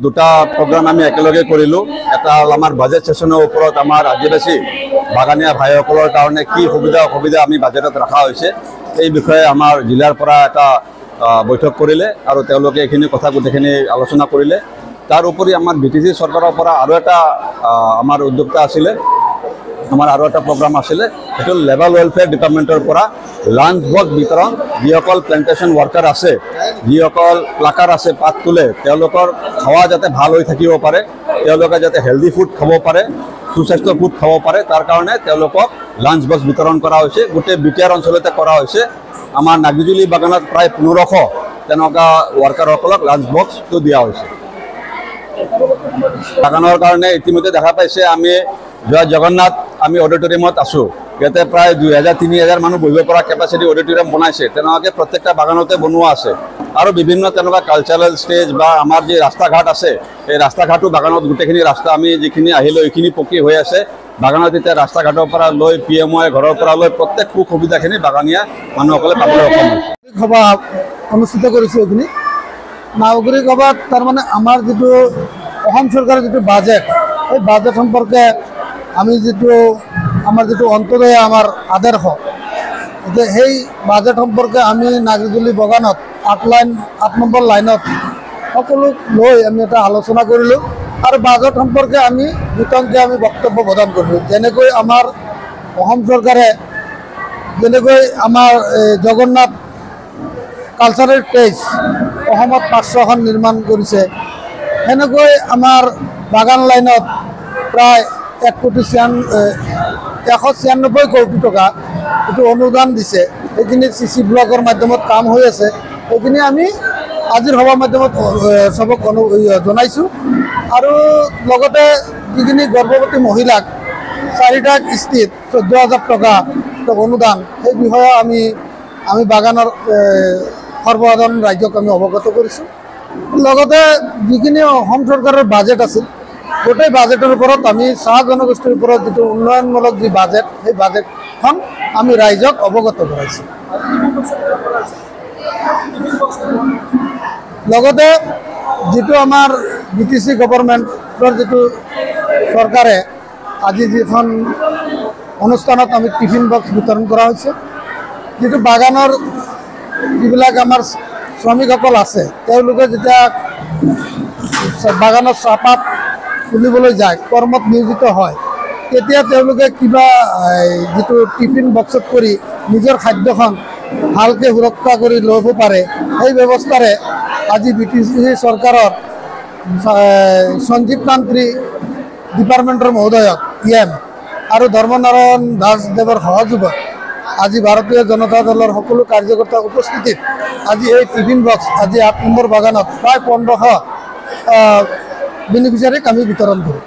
দুটা প্ৰোগ্ৰাম আমি একেলগে কৰিলো। এটা আমাৰ বাজেট সেশনৰ ওপৰত আমাৰ আদিবাসী বাগানীয়া ভাইসকলৰ কাৰণে কি সুবিধা অসুবিধা আমি বাজেটত ৰখা হৈছে এই বিষয়ে আমাৰ জিলাৰ পৰা এটা বৈঠক কৰিলে আৰু তেওঁলোকে এইখিনি কথা গোটেইখিনি আলোচনা কৰিলে। তাৰ উপৰি আমাৰ বিটিসি চৰকাৰৰ পৰা আৰু এটা আমাৰ উদ্যোক্তা আছিলে, আমাৰ আৰু এটা প্ৰগ্ৰাম আছিলে, সেইটো লেভেল ৱেলফেয়াৰ ডিপাৰ্টমেণ্টৰ পৰা লাঞ্চ বক্স বিতৰণ। যিসকল প্লেণ্টেশ্যন ৱৰ্কাৰ আছে, যিসকল প্লাকাৰ আছে, পাত তোলে, তেওঁলোকৰ খোৱা যাতে ভাল হৈ থাকিব পাৰে, তেওঁলোকে যাতে হেল্ডি ফুড খাব পাৰে, সুস্বাস্থ্য ফুড খাব পাৰে, তাৰ কাৰণে তেওঁলোকক লাঞ্চ বক্স বিতৰণ কৰা হৈছে। গোটেই বিটিআৰ অঞ্চলতে কৰা হৈছে। আমাৰ নাগিজুলি বাগানত প্ৰায় 1500 তেনেকুৱা ৱৰ্কাৰসকলক লাঞ্চ বক্সটো দিয়া হৈছে। বাগানৰ কাৰণে ইতিমধ্যে দেখা পাইছে আমি জগন্নাথ আমি অডিটৰিয়ামত আছোঁ। ইয়াতে প্ৰায় 2000-3000 মানুহ বহিব পৰা কেপাচিটি অডিটৰিয়াম বনাইছে। তেনেকুৱাকৈ প্ৰত্যেকটা বাগানতে বনোৱা আছে। আৰু বিভিন্ন তেনেকুৱা কালচাৰেল ষ্টেজ বা আমাৰ যি ৰাস্তা ঘাট আছে, এই ৰাস্তা ঘাটো বাগানত গোটেইখিনি ৰাস্তা আমি যিখিনি আহিলোঁ এইখিনি পকী হৈ আছে। বাগানত এতিয়া ৰাস্তা ঘাটৰ পৰা লৈ PMOই ঘৰৰ পৰা লৈ প্ৰত্যেক সুবিধাখিনি বাগানীয়া মানুহসকলে পাবলৈ সক্ষম হৈছে। সভা অনুষ্ঠিত কৰিছোঁ। এইখিনি নাগৰিক সভাত তাৰমানে আমাৰ যিটো অসম চৰকাৰৰ যিটো বাজেট, এই বাজেট সম্পৰ্কে আমি আমাৰ যিটো অন্তদয় আমাৰ আদৰ্শ, এতিয়া সেই বাজেট সম্পৰ্কে আমি নাগৰিকজুলি বাগানত 8 নম্বৰ লাইনত সকলো লৈ আমি এটা আলোচনা কৰিলোঁ আৰু বাজেট সম্পৰ্কে আমি বিতংকৈ আমি বক্তব্য প্ৰদান কৰিলোঁ। যেনেকৈ আমাৰ অসম চৰকাৰে যেনেকৈ আমাৰ জগন্নাথ কালচাৰেল ষ্টেজ অসমত 500খন নিৰ্মাণ কৰিছে, সেনেকৈ আমাৰ বাগান লাইনত প্ৰায় 196 কোটি টকা এইটো অনুদান দিছে। সেইখিনি CC ব্লকৰ মাধ্যমত কাম হৈ আছে। সেইখিনি আমি আজিৰ সভাৰ মাধ্যমত চবক জনাইছোঁ। আৰু লগতে যিখিনি গৰ্ভৱতী মহিলাক 4টা কিস্তিত 14,000 টকা অনুদান, সেই বিষয়ে আমি বাগানৰ সৰ্বসাধাৰণ ৰাজ্যক আমি অৱগত কৰিছোঁ। লগতে যিখিনি অসম চৰকাৰৰ বাজেট আছিল, গোটেই বাজেটৰ ওপৰত আমি চাহ জনগোষ্ঠীৰ ওপৰত যিটো উন্নয়নমূলক যি বাজেট, সেই বাজেটখন আমি ৰাইজক অৱগত কৰাইছোঁ। লগতে যিটো আমাৰ BTC গভৰ্ণমেণ্টৰ যিটো চৰকাৰে আজি যিখন অনুষ্ঠানত আমি টিফিন বক্স বিতৰণ কৰা হৈছে, যিটো বাগানৰ যিবিলাক আমাৰ শ্ৰমিকসকল আছে, তেওঁলোকে যেতিয়া বাগানত চাহপাত তুলিবলৈ যায়, কৰ্মত নিয়োজিত হয়, তেতিয়া তেওঁলোকে কিবা যিটো টিফিন বক্সত কৰি নিজৰ খাদ্যখন ভালকৈ সুৰক্ষা কৰি ল'ব পাৰে, সেই ব্যৱস্থাৰে আজি BTC চৰকাৰৰ সঞ্জীৱ তান্ত্ৰী ডিপাৰ্টমেণ্টৰ মহোদয়ক EM আৰু ধৰ্মনাৰায়ণ দাসদেৱৰ সহযোগত আজি ভাৰতীয় জনতা দলৰ সকলো কাৰ্যকৰ্তাৰ উপস্থিতিত আজি এই টিফিন বক্স আজি 8 নম্বৰ বাগানত প্ৰায় 1500 বেনিফিচিয়াৰীক আমি বিতৰণ কৰোঁ।